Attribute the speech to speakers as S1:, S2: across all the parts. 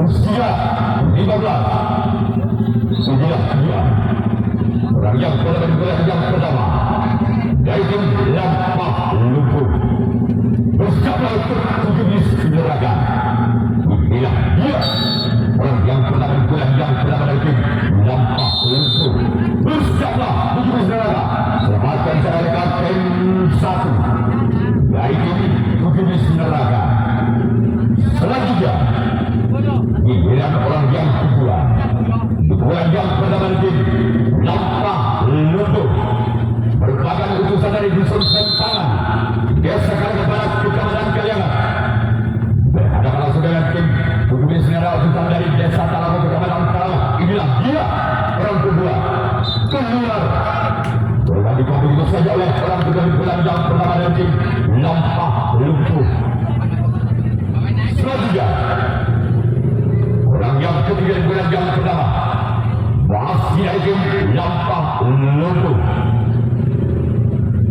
S1: Usia 15. Inilah dia orang yang bergerak yang pertama dari tim Lampah Lumpuh. Bersiaplah untuk 17 neraka. Inilah dia orang yang pertama dari tim Lampah Lumpuh. Bersiaplah 17 neraka. Selamatkan saya kapten 1 dari tim 17 neraka. Selanjutnya giliran orang yang kedua. Orang yang pertama dari tim Lampah Lumpuh merupakan utusan dari dusun Sempangan, Desa Karangbarat, Kecamatan Kaliangan. Berhadapan langsung dengan tim 17 neraka utusan dari Desa Talago, Kecamatan Talago. Inilah dia orang kedua keluar. Berganti begitu saja oleh orang kedua yang pertama dari tim Lampah Lumpuh. Selanjutnya orang yang ketiga yang pertama masih dari tim Lampah Lumpuh.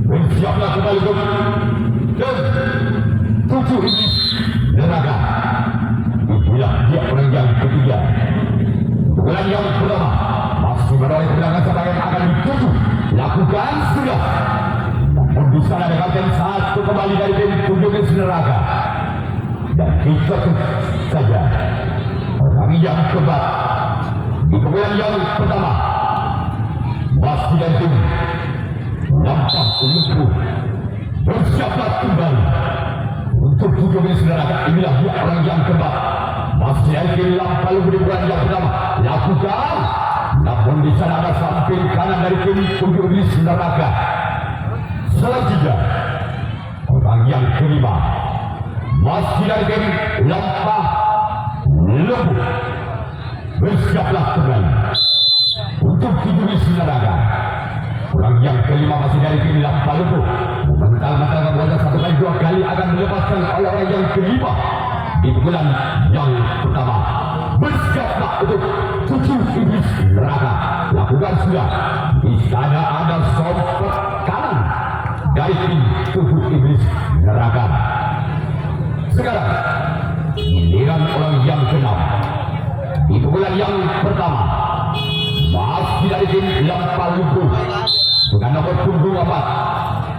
S1: Bersiaplah kembali dan 7 iblis neraka. Itulah dia orang yang ketiga. Orang yang pertama masih menoleh belakang siapa yang akan dituju. Lakukan sudah. Namun di sana ada kapten 1 kembali dari tim 17 neraka. Dan kita saja orang yang keempat di pemilihan yang pertama masih dari tim Lampah Lumpuh. Bersiaplah kembali untuk 17 neraka. Inilah dia orang yang keempat masih dari tim Lampah Lumpuh di pemilihan yang pertama. Lakukan. Namun di sana ada samping kanan dari tim 17 neraka. Selanjutnya orang yang kelima masih dari tim Lampah Lumpuh. Bersiaplah kembali untuk 17 neraka. Orang yang kelima masih dari tim Lampah Lumpuh. Mental-mental membuatnya 1 kali 2 kali akan dilepaskan oleh orang yang kelima di bulan yang pertama. Bersiaplah untuk 7 iblis neraka. Lakukan sudah. Di sana ada sompet kanan dari tim 7 iblis neraka. Sekarang giliran orang yang ke-6 di bulan yang pertama masih dari tim Lampah Lumpuh dengan nomor punggung 4.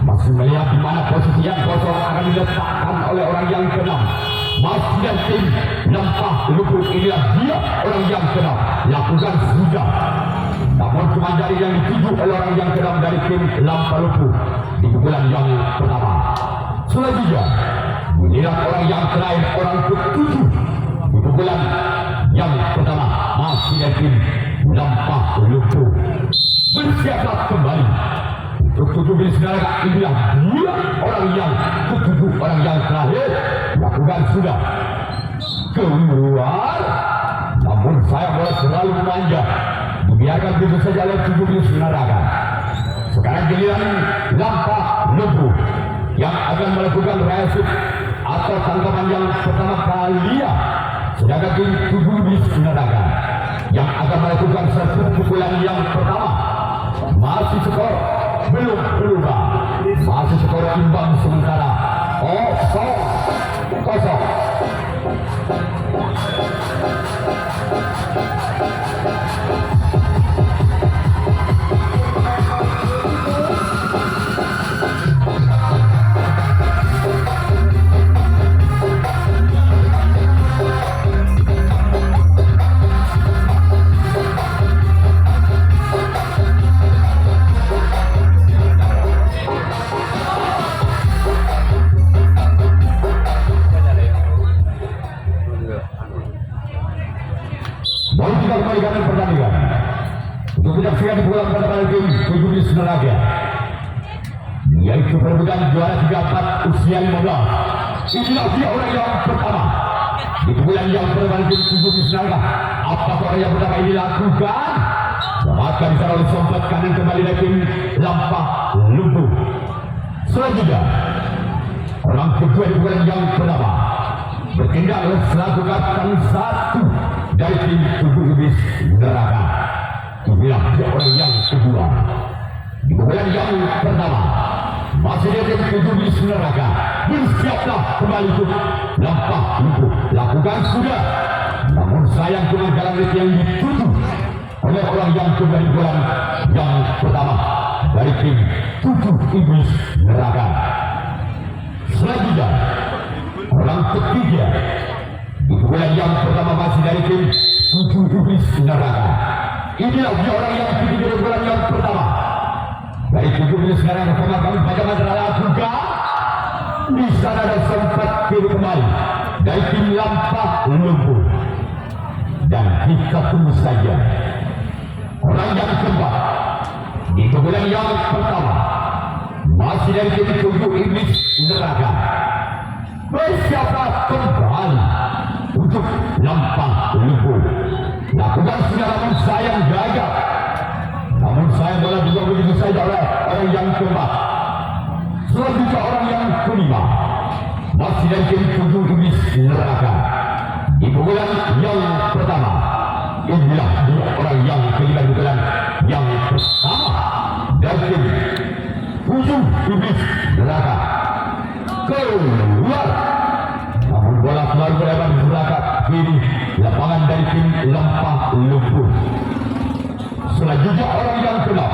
S1: Masih melihat di mana posisi yang kosong akan diletakkan oleh orang yang ke-6. Masih dari tim Lampah Lumpuh. Inilah dia orang yang ke-6. Lakukan sudah. Namun cuma dari yang dituju oleh orang yang ke-6 dari tim Lampah Lumpuh di bulan yang pertama. Selanjutnya giliran orang yang terakhir, orang ke-7 di bulan yang pertama masih dari tim Lampah Lumpuh. Bersiaplah kembali untuk 17 neraka. Inilah dia orang yang ke-7, orang yang terakhir. Lakukan sudah. Keluar. Namun saya boleh selalu manja. Dibiarkan begitu saja oleh 17 neraka. Sekarang giliran Lampah Lumpuh yang akan melakukan resip atau tangkapan yang pertama kali. Sedangkan tim 17 neraka yang akan melakukan satu pukulan yang pertama. Masih skor belum berubah. Masih skor imbang sementara 0-0. Baru kita kembali ke pertandingan untuk menyaksikan pukulan pada tim 17 neraka, yaitu perebutan juara 34 usia 15. Inilah dia orang yang pertama di pukulan yang pertama tim 17 neraka. Apakah orang yang pertama ini lakukan? Selamatkan di sana oleh sompet kanan kembali dari tim Lampah Lumpuh. Selanjutnya orang kedua di pukulan yang pertama bertindak oleh selaku kapten 1 dari tim 17 neraka. Inilah dia orang yang kedua di bulan yang pertama masih dari tim 17 neraka. Bersiaplah kembali untuk Lampah Lumpuh. Lakukan sudah. Namun yang kedua di bulan yang pertama dari tim 7 iblis neraka. Selanjutnya orang ketiga di bulan yang pertama masih dari tim 7 iblis neraka. Inilah dia orang yang ketiga di bulan yang pertama dari 7 iblis neraka. Bersama kami pada masalah juga di sana ada sempat kiri kembali dari tim Lampah Lumpuh. Dan kita tunggu saja orang yang keempat di bulan yang pertama masih dari tim 7 iblis neraka. Bersiaplah kembali untuk Lampah Lumpuh. Lakukan sudah, namun sayang gagal. Namun sayang bola juga begitu saja oleh orang yang keempat. Selanjutnya orang yang kelima masih dari tim 7 iblis neraka. Di bulan yang pertama inilah dia orang yang kelima di bulan yang pertama dari tim 7 iblis neraka. Keluar, namun bola selalu berlebar di sebelah kiri lapangan dari tim Lampah Lumpuh. Selanjutnya orang yang kelima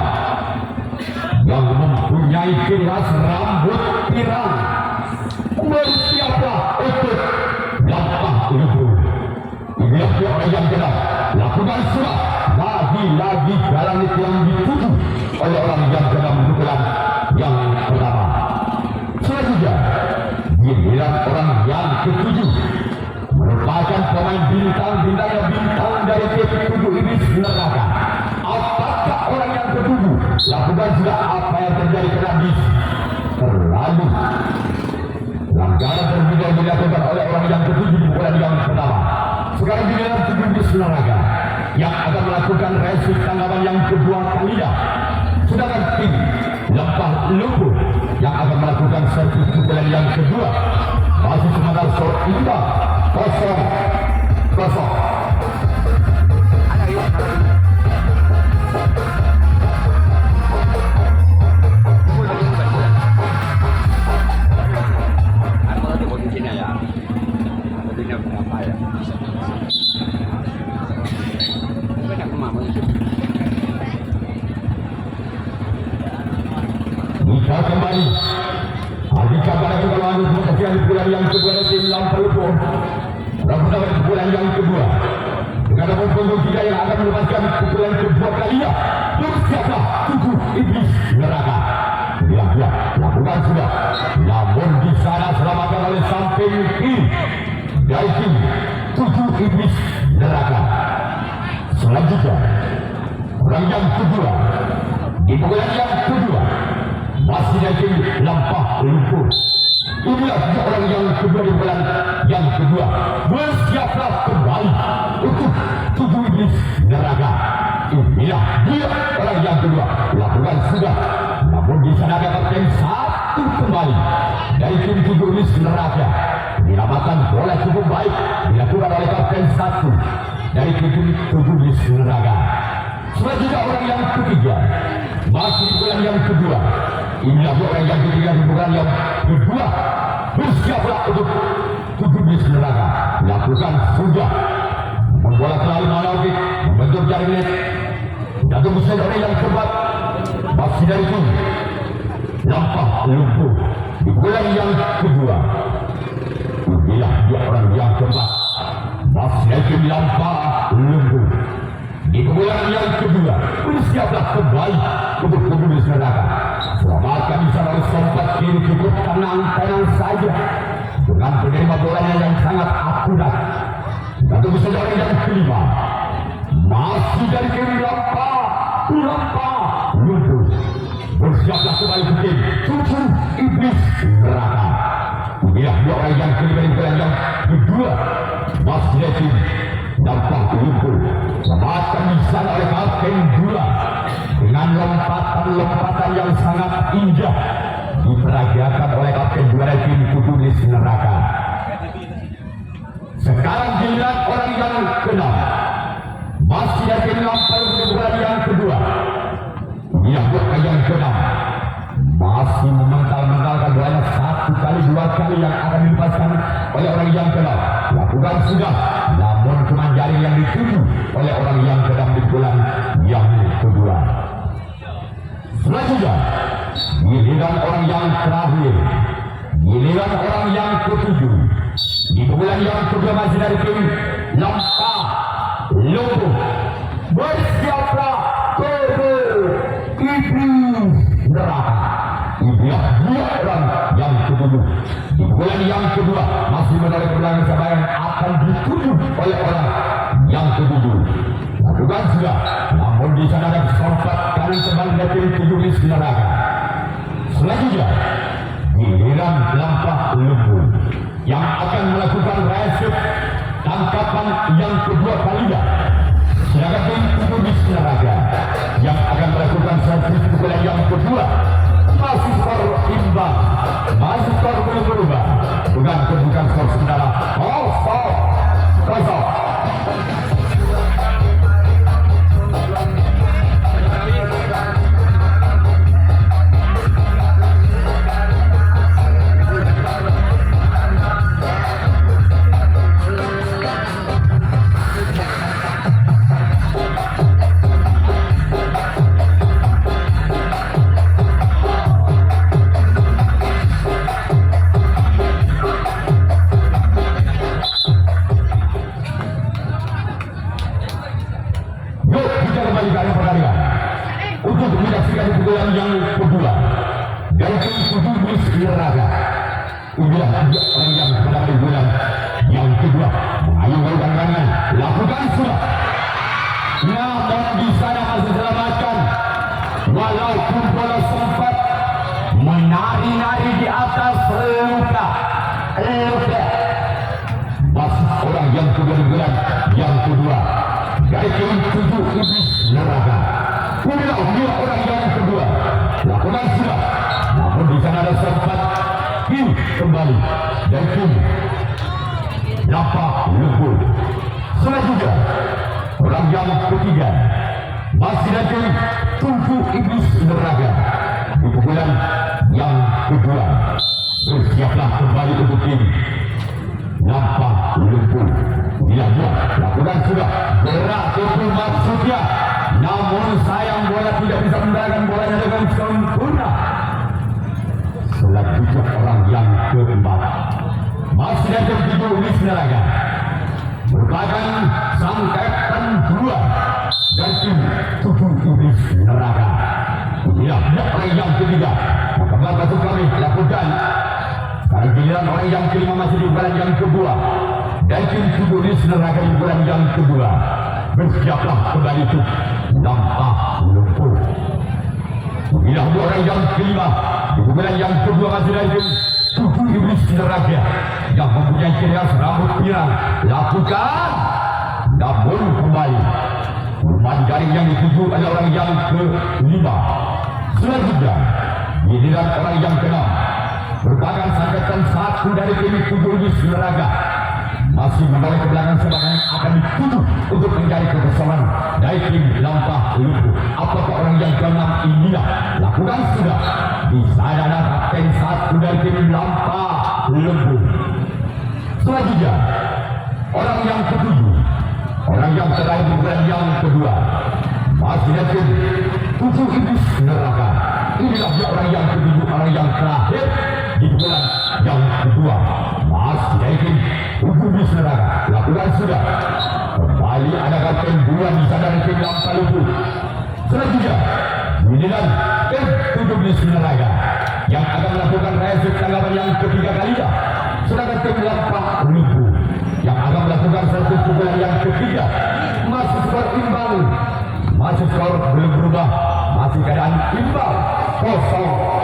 S1: yang mempunyai ciri khas rambut pirang. Bersiaplah untuk Lampah Lumpuh. Inilah dia orang yang kelima. Lakukan surat lagi-lagi jalan itu yang dituju oleh orang yang sedang bulan yang pertama. Selanjutnya giliran orang yang ketujuh merupakan pemain bintang-bintangnya bintang dari tim 7 iblis neraka. Apakah orang yang ketujuh lakukan sudah apa yang terjadi karena terlalu pelanggaran terbuka dilakukan oleh orang yang ketujuh di bulan yang pertama. Sekarang giliran 7 iblis neraka yang akan melakukan resip tanggapan yang kedua kalinya. Sedangkan tim Lampah Lumpuh yang akan melakukan servis pukulan yang kedua masih sementara skor imbang 0-0. Bisa kembali Adika pada kembali di bulan yang kedua dari tim Lampah Lumpuh. Rabu di bulan yang kedua dengan nomor punggung 3 yang akan melepaskan pukulan kedua kalinya. Bersiaplah 7 iblis neraka. Dia lakukan sudah, namun di sana selamatkan oleh samping kiri dari tim 7 iblis neraka. Selanjutnya orang yang kedua di bulan yang kedua masih dari tim Lampah Lumpuh. Inilah orang yang kedua di bulan yang kedua. Bersiaplah kembali untuk 7 iblis neraka. Inilah dia orang yang kedua. Lakukan sudah, namun di sana ada kapten satu kembali dari tim 7 iblis neraka. Penyelamatan bola cukup baik dilakukan oleh kapten satu dari tim 7 iblis neraka. Selanjutnya orang yang ketiga masih di bulan yang kedua. Inilah orang yang ketiga di bulan yang kedua. Bersiaplah untuk 7 iblis neraka. Lakukan sudah, membola selalu menolak membentuk jaring net. Jatuh besar orang yang keempat masih dari tim Lampah Lumpuh di bulan yang kedua. Inilah dia orang yang keempat masih dari tim Lampah Lumpuh di bulan yang kedua. Bersiaplah kembali untuk 7 iblis neraka. Selamatkan bisa oleh sempat kiri cukup tenang saja dengan penerima bolanya yang sangat akurat. Satu besar orang yang kelima masih dari tim Lampah Lumpuh. Bersiaplah kembali ke tim 7 iblis neraka. Inilah dua orang yang kelima di bulan yang kedua masih dari tim Lampah Lumpuh. Selamatkan di sana oleh kapten Dula dengan lompatan yang sangat indah diperagakan oleh kapten juara tim 7 iblis neraka. Sekarang giliran orang yang keenam masih dari tim Lampah Lumpuh bulan yang kedua. Dia bukan yang keenam masih memental-mentalkan bolanya 1 kali 2 kali yang akan dilepaskan oleh orang yang keenam. Lakukan sudah, namun cuma jaring yang dituju oleh orang yang keenam di bulan yang kedua. Selanjutnya giliran orang yang terakhir, giliran orang yang ketujuh. Di pukulan yang kedua masih dari tim Lampa Lumpuh. Bersiaplah Iblis neraka. Inilah dia orang yang ketujuh. Di bulan yang kedua masih menarik belakang siapa yang akan dituju oleh orang yang ketujuh. Lakukan sudah, namun di sana ada sontak kali kembali dari iblis neraka. Selanjutnya giliran Lampa Lumpuh yang akan melakukan resep tangkapan yang kedua kalinya. Sedangkan tim iblis neraka yang akan melakukan servis pukulan yang kedua. Masih skor imbang, masih skor belum berubah. Bukan skor sementara. Kosong. Untuk menyaksikan pukulan yang kedua dari tim iblis neraka. Inilah dia orang yang pada bulan yang kedua mengayunkan tangan, lakukan sudah. Namun di sana masih selamatkan, walaupun bola sempat menari-nari di atas luka. Masih orang yang kedua di bulan yang kedua dari tim iblis neraka. Inilah dia orang yang kedua. Lakukan sudah. Namun di sana ada sempat kembali dari tim Lampa Lumpuh. Selanjutnya orang yang ketiga masih dari tim iblis neraka. Di pukulan yang kedua bersiaplah kembali untuk tim Lampa Lumpuh. Inilah dia. Lakukan sudah. Gerak itu maksudnya. Namun sayang bola tidak bisa mendapatkan bolanya dengan sempurna. Selanjutnya orang yang keempat masih dari tim iblis neraka merupakan sang kapten dua dari tim iblis neraka. Inilah orang yang ketiga. Maka masuk kami lakukan. Sekarang giliran orang yang kelima masih di bulan yang kedua dari tim iblis neraka di bulan yang kedua. Bersiaplah kembali itu Lampa Lumpuh. Inilah orang yang kelima di bulan yang kedua masih dari tim iblis neraka yang mempunyai ciri khas rambut pirang. Lakukan, namun kembali rumah garing yang dituju oleh orang yang kelima. Selanjutnya giliran orang yang keenam merupakan sangkatan satu dari tim iblis neraka. Masih menarik ke belakang sebagai akan dituju untuk mencari kebersamaan dari tim Lampa Lumpuh. Apakah orang yang keenam inilah? Lakukan sudah. Di sana ada kapten satu dari tim Lampa Lumpuh. Selanjutnya orang yang ketujuh, orang yang terakhir di bulan yang kedua masih dari tim iblis neraka. Inilah dia orang yang ketujuh, orang yang terakhir di bulan yang kedua masih dari tim iblis neraka. Lakukan sudah. Kembali ada kapten dua di sana dari tim Lampa Lumpuh. Selanjutnya giliran tim iblis neraka yang akan melakukan resep tanggapan yang ketiga kalinya. Sedangkan tim Lampa Lumpuh yang akan melakukan satu pukulan yang ketiga. Masih skor imbang, masih skor belum berubah, masih keadaan imbang 0-0.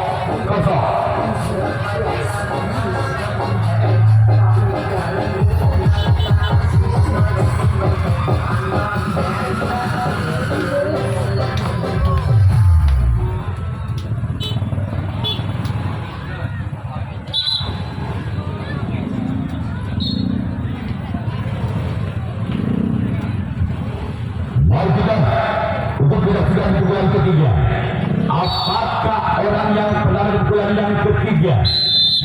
S1: Mari kita untuk menyaksikan pukulan ketiga. Apakah orang yang pernah di pukulan yang ketiga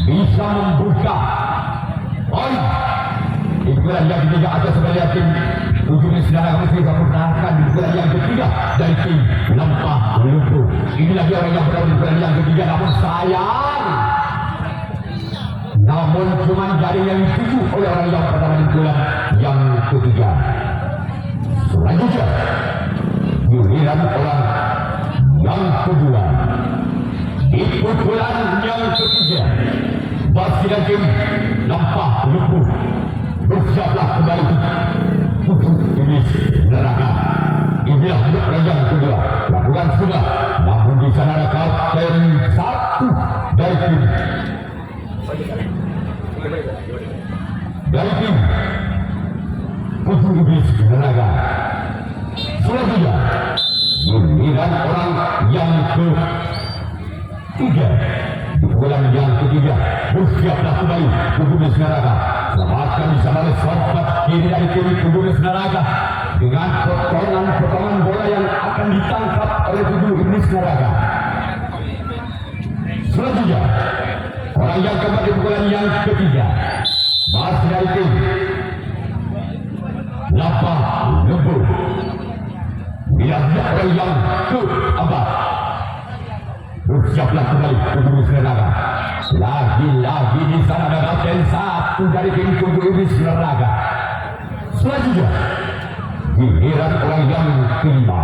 S1: bisa membuka poin di pukulan yang ketiga atau sebagai tim iblis Neraga masih sempurnakan di bulan yang ketiga dari tim Lempah Lumpuh. Inilah dia orang yang berada di bulan yang ketiga, namun sayang, namun cuma jadi yang dituju oleh orang yang pertama di bulan yang ketiga. Selanjutnya giliran orang yang kedua di bulan yang ketiga, masih dan tim Lempah Lumpuh. Bersiaplah kembali Iblis Neraka. Inilah orang yang kedua, lakukan sudah, namun di sana ada kapten satu dari tim Kutu Iblis Neraka. Selanjutnya giliran orang yang ketiga di bulan yang ketiga. Bersiaplah kembali Kutu Iblis Neraka. Selamatkan di sana sobat kiri dari tim Kutu Iblis Neraka dengan potongan bola yang akan ditangkap oleh Kutu Iblis Neraka. Selanjutnya orang yang keempat di bulan yang ketiga, masih dari tim Lempah Lumpuh. Bila orang yang keempat, bersiaplah kembali Kutu Iblis Neraka. Lagi-lagi di sana ada kapten satu dari tim Kutu Iblis Neraka. Selanjutnya giliran orang yang kelima,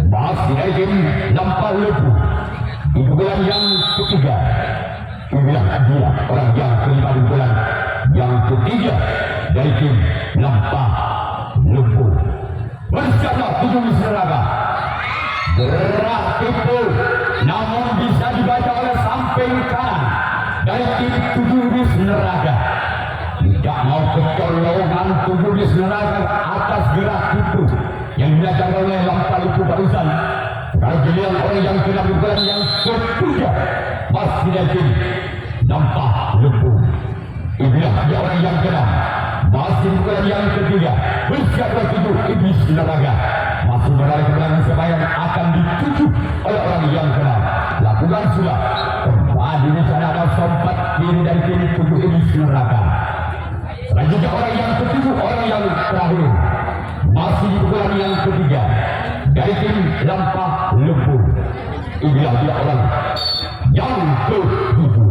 S1: masih dari tim Lempah Lumpuh. Di bulan yang ketiga, inilah dia orang yang kelima di bulan yang ketiga dari tim Lempah Lumpuh. Bersiaplah Kutu Iblis Neraka. Gerak tipu, namun bisa dibaca oleh samping kanan dari tim Kutu Iblis Neraka. Tidak mau kecolongan Kutu Iblis Neraka atas gerak tipu yang dilakukan oleh Lempah Lumpuh barusan. Kalau giliran orang yang kena di bulan yang ketiga, masih dari tim Lempah Lumpuh. Inilah dia orang yang kena masih di bulan yang ketiga. Bersiaplah Kutu Iblis Neraka. Masih menarik belakang sembahyang akan dituju oleh orang yang kena. Lakukan sudah. Kembali di sana ada sobat kiri dari tim Kutu Iblis Neraka. Selanjutnya orang yang ketujuh, orang yang terakhir, masih di bulan yang ketiga dari tim Lempah Lumpuh. Inilah dia orang yang ketujuh,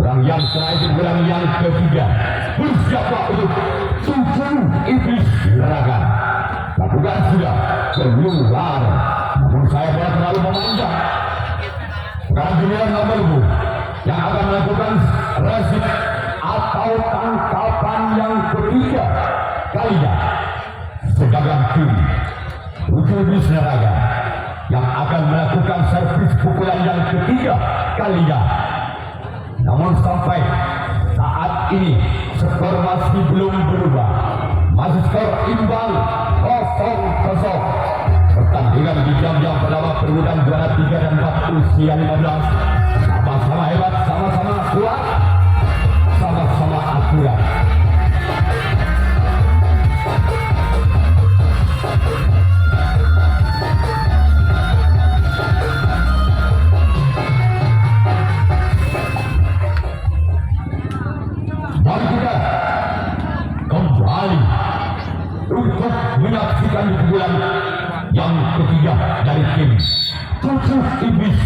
S1: orang yang terakhir di bulan yang ketiga. Bersiaplah untuk Kutu Iblis Neraka. Lakukan sudah keluar, namun saya tidak terlalu memanjang. Sekarang giliran nomor yang akan melakukan resip atau tangkapan yang ketiga kalinya. Segagang tim Kutu Iblis Neraka yang akan melakukan servis pukulan yang ketiga kalinya. Namun sampai saat ini skor masih belum berubah, masih skor imbang 0-0. Pertandingan di jam-jam pertama perebutan juara 3 dan 4 usia 15. Sama-sama hebat, sama-sama kuat, sama-sama akurat. Mari kita kembali untuk menyaksikan di bulan yang ketiga dari tim Kutu Iblis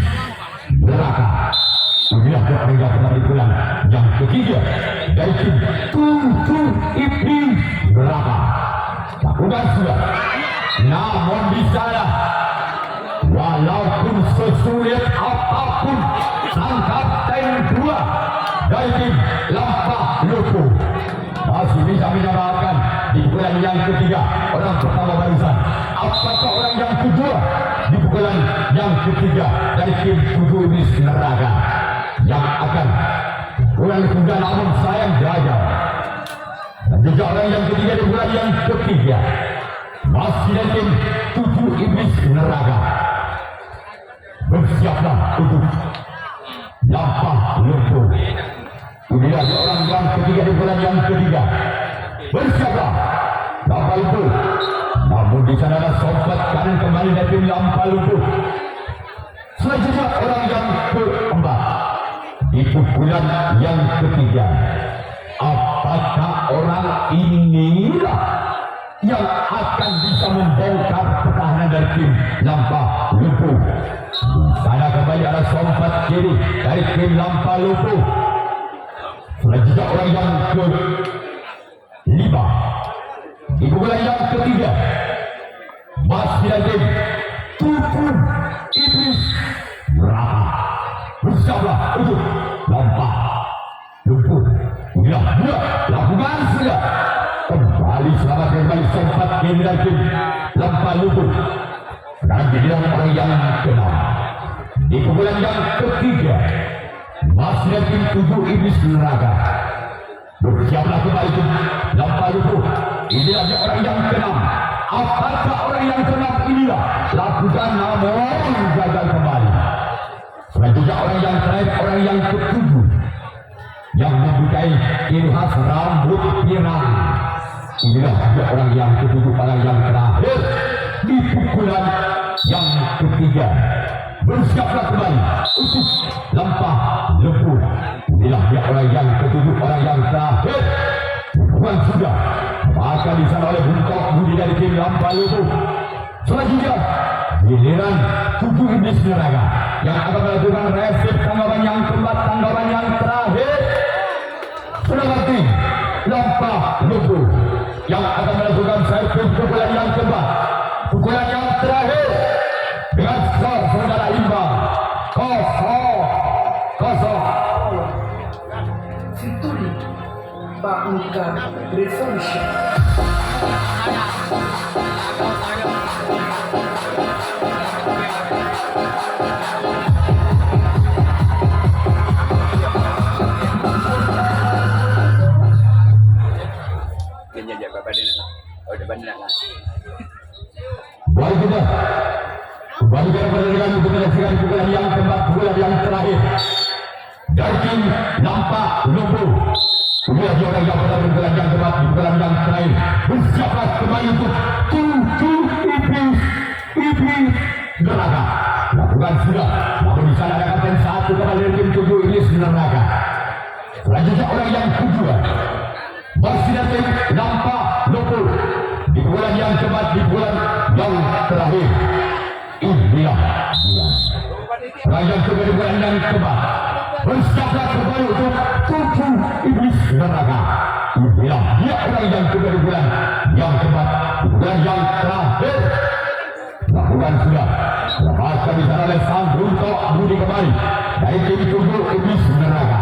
S1: Neraka. Inilah orang yang pernah di bulan yang ketiga dari tim Kutu Iblis Neraka. Lakukan sudah, namun di sana walaupun sesulit apapun sang kapten dua dari tim Lempah Lumpuh masih bisa menyelamatkan di bulan yang ketiga orang pertama barusan. Apakah orang yang kedua di bulan yang ketiga dari tim Kutu Iblis Neraka yang akan bulan ketiga, namun sayang gagal. Dan juga orang yang ketiga di bulan yang ketiga masih dari tim Kutu Iblis Neraka. Bersiaplah untuk Lempah Lumpuh. Inilah orang yang ketiga di bulan yang ketiga. Bersiaplah Lempah Lumpuh. Namun di sana ada sobat kanan kembali dari tim Lempah Lumpuh. Selanjutnya orang yang keempat di pukulan yang ketiga. Apakah orang inilah yang akan bisa membongkar pertahanan dari tim Lampa Lumpuh. Sana kembali arah sompat kiri dari tim Lampa Lumpuh. Selanjutnya orang yang ke-5, ibu bola yang ke-3 masih lagi Tutu Iblis Neraka bersama untuk Lampa Lumpuh. Inilah dia lakukan sudah kembali selamat kembali sempat kiri dari tim Lampa Lumpuh. Dan giliran orang yang ke-6, di pukulan yang ke-3 masih lagi Tutu Iblis Neraka. Bersiaplah kembali tim Lampa Lumpuh. Inilah dia orang yang ke-6. Apakah orang yang ke-6 inilah lakukan namun gagal kembali. Selanjutnya orang yang terakhir, orang yang ke-7 yang mempunyai ciri khas rambut pirang. Inilah dia orang yang ke-7, orang yang terakhir di pukulan yang ke-3. Bersiaplah kembali untuk Lampa Lumpuh. Inilah dia orang yang ke-7, orang yang terakhir. Bukan sudah maka di sana oleh Bungkok Budi dari tim Lampa Lumpuh. Selanjutnya giliran Tutu Iblis Neraka yang akan melakukan resip tanggapan yang keempat, tanggapan yang terakhir. Sedangkan tim Lampa Lumpuh yang akan melakukan servis pukulan yang keempat, pukulan yang terakhir dengan skor saudara imbang 0-0.
S2: Victory Pak Mika Revolution.
S1: Baik kita kembali ke pertandingan untuk menyaksikan pukulan yang keempat, pukulan yang terakhir dari tim Lampa Lumpuh. Inilah dia orang yang pertama, pukulan yang keempat, pukulan yang terakhir. Bersiaplah kembali untuk Tutu Iblis Neraka. Lakukan sudah, namun di sana ada kapten 1 kembali dari tim Tutu Iblis Neraka. Selanjutnya orang yang kedua masih dari tim Lampa Lumpuh. Di bulan yang keempat, di bulan yang terakhir. Inilah dia orang yang kedua di bulan yang keempat. Bersiaplah kembali untuk Tutu Iblis Neraka. Inilah dia orang yang kedua di bulan yang keempat, di bulan yang terakhir. Lakukan sudah, lepaskan di sana oleh sang Bungkok Budi kembali dari tim Tutu Iblis Neraka.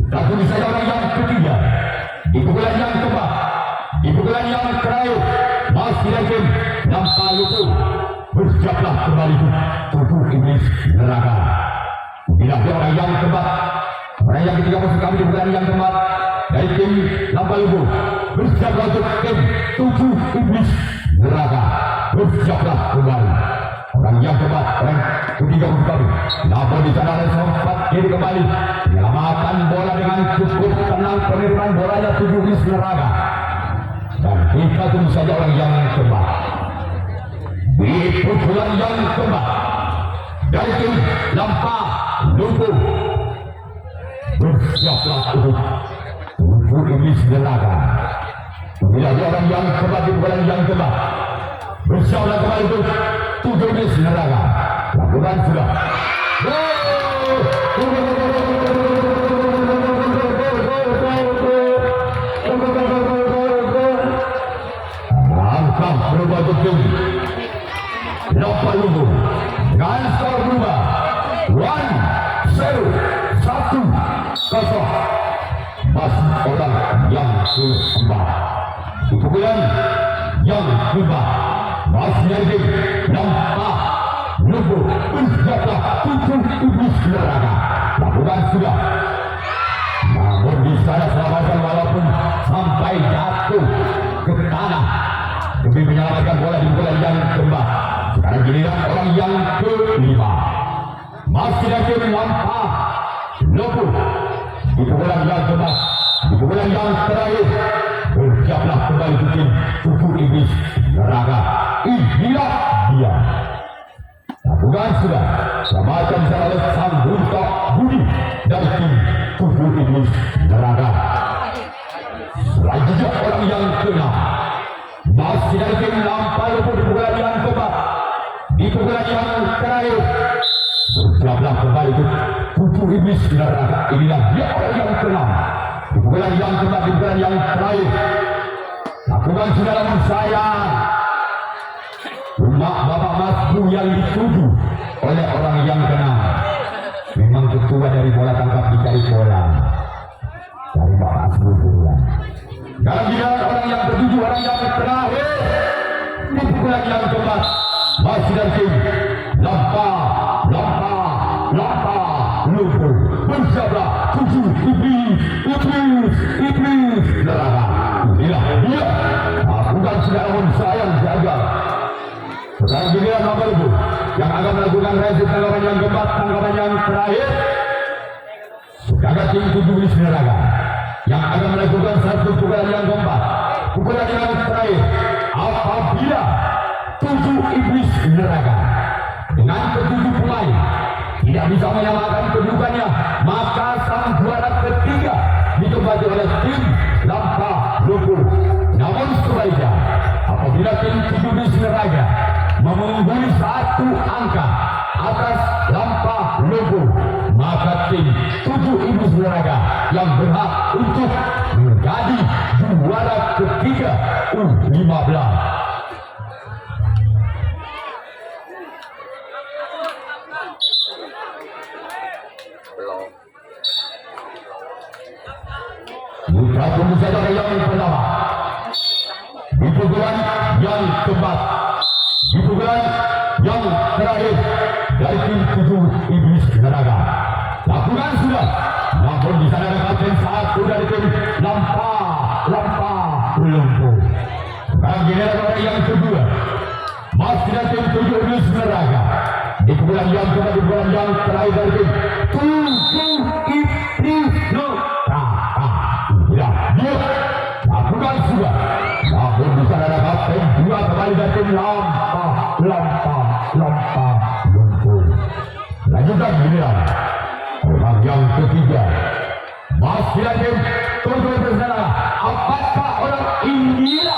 S1: Lakukan saja orang yang ketiga di bulan yang keempat, di pukulan yang terakhir masih lagi Lampa Lumpuh. Bersiaplah kembali Tutu Iblis Neraka. Bila dia orang yang keempat, orang yang ketiga masuk kami di pukulan yang keempat dari tim Lampa Lumpuh. Bersiaplah untuk tim Tutu Iblis Neraka. Bersiaplah kembali orang yang keempat, orang ketiga masuk kami. Namun di sana ada sempat kiri kembali menyelamatkan bola dengan cukup tenang, peniruan bolanya Tutu Iblis Neraka. Dan kita tunggu saja orang yang keempat di pukulan yang keempat dari tim Lampa Lumpuh. Bersiaplah untuk Tutu Iblis Neraka. Inilah dia orang yang keempat di pukulan yang keempat. Bersiaplah kembali untuk Tutu Iblis Neraka. Lakukan sudah. Berubah untuk Lampa Lumpuh dengan skor berubah 1-0. Masih orang yang keempat di pukulan yang keempat masih lagi Lampa Lumpuh. Bersiaplah Tutu Iblis Neraka. Lakukan sudah, namun di sana selamatkan walaupun sampai jatuh ke tanah demi menyelamatkan bola di pukulan yang keempat. Sekarang giliran orang yang ke-5 masih dari Lampa Lumpuh di pukulan yang keempat, di pukulan yang terakhir. Bersiaplah kembali tim Tutu Iblis Neraka. Inilah dia. Lakukan sudah, selamatkan secara oleh sang Bungkok Budi dari tim Tutu Iblis Neraka. Selanjutnya orang yang ke-6 Masih dari tim Lampal pun di pukulan yang keempat. Di pukulan yang terakhir. Bersiaplah kembali itu 7 iblis neraka. Inilah dia orang yang ke-6. Di pukulan yang keempat, di pukulan yang terakhir. Lakukan sudah namun sayang. Rumah Bapak Masku yang dituju oleh orang yang ke-6. Memang ketua dari bola tangkap dicari bola. Dari Bapak Masku pukulan. Kalau tidak orang yang ketujuh, orang yang terakhir. Di pukulan yang keempat. Masih dari tim Lampal. Lumpur. Bersiaplah 7 iblis neraka. Inilah dia. Bukan sudah namun sayang jaga. Sekarang giliran nomor 2 yang akan melakukan resip tanggapan yang keempat, tanggapan yang terakhir. Sedangkan tim 7 iblis neraka yang akan melakukan satu pukulan yang keempat, pukulan yang terakhir. Apabila 7 iblis neraka dengan ketujuh pemain tidak bisa menyamakan kedudukannya, maka sang juara ketiga ditempati oleh tim Lampal Lumpur. Namun sebaliknya, apabila tim 7 iblis neraka mengungguli 1 angka atas Lampal Lumpur, maka tim 7 iblis neraka yang berhak untuk menjadi juara ketiga U15. Putra Pusaka yang pertama di pukulan yang keempat, di pukulan yang terakhir dari tim 7 iblis neraka. Lakukan sudah, namun di sana ada kapten 1 dari tim Lampal Lumpur. Sekarang giliran orang yang kedua, masih dari tim 7 iblis neraka. Di pukulan yang keempat, di pukulan yang terakhir dari tim 7 iblis neraka. Ya, dia lakukan sudah. Namun di sana ada kapten 2 kembali dari tim Lampal Lumpur. Lanjutkan giliran orang yang ketiga, masih dari tim 7 iblis neraka. Apakah orang India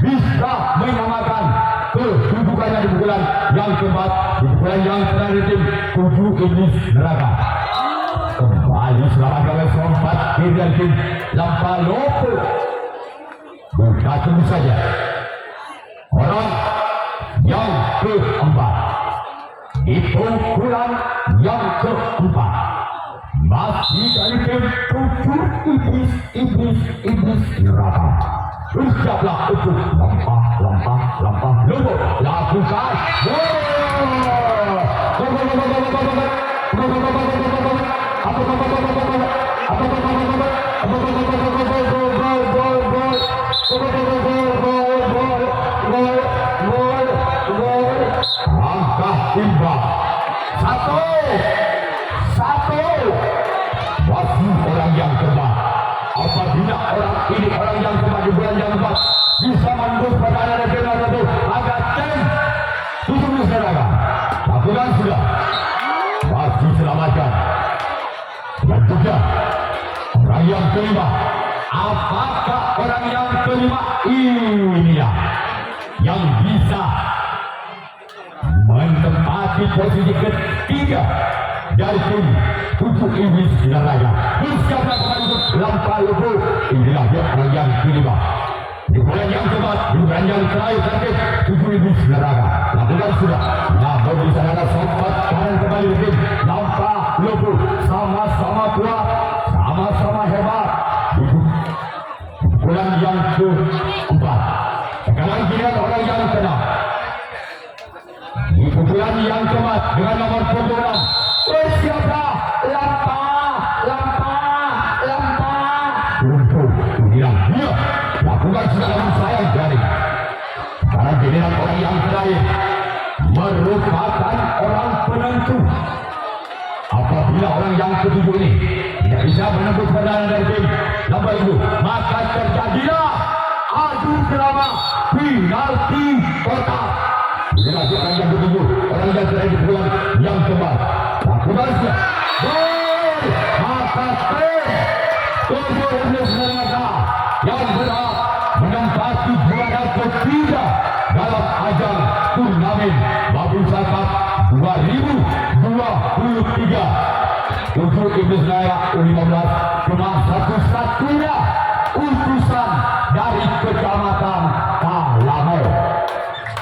S1: bisa menyamakan kedudukannya di pukulan yang keempat, di pukulan yang terakhir tim 7 iblis neraka? Kembali selamat oleh sompat kiri dari tim Lampal Lumpur. Buka tunggu saja orang yang keempat di pukulan yang keempat, masih dari tim 7 iblis neraka. Bersiaplah untuk Lampal Lumpur. Lakukan langkah timbang 1 masih orang yang keempat. Apabila orang ini, orang yang keempat di bulan yang keempat, bisa menembus pertahanan regional itu agar tim 7 iblis neraka. Lakukan sudah, masih selamatkan. Dan juga orang yang kelima, apakah orang yang kelima ini yang bisa menempati posisi ketiga dari tim 7 iblis neraka? Bersiaplah kembali untuk Lampal Lumpur. Inilah dia orang yang kelima. Di bulan yang keempat, di bulan yang terakhir dari 7 iblis neraka. Lakukan sudah. Namun di sana ada sompat kanan kembali tim Lampal Lumpur. Sama-sama kuat, sama-sama hebat. Di bulan yang keempat, sekarang giliran orang yang keenam. Di pukulan yang keempat dengan nomor 26. Bersiaplah Lampal Lumpur. Inilah dia. Lakukan sudah dengan sayang jari. Karena giliran orang yang terakhir merupakan orang penentu. Apabila orang yang ketujuh ini tidak bisa menembus pertahanan dari tim Lampal Lumpur, maka terjadilah adu drama penalti kotak. Inilah dia orang yang ketujuh, orang yang terakhir di pukulan yang keempat. Lakukan sudah. Maka tim 7 iblis neraka yang berhak menempati juara ketiga untuk Iblis Raya U15 cuma satu-satunya untuk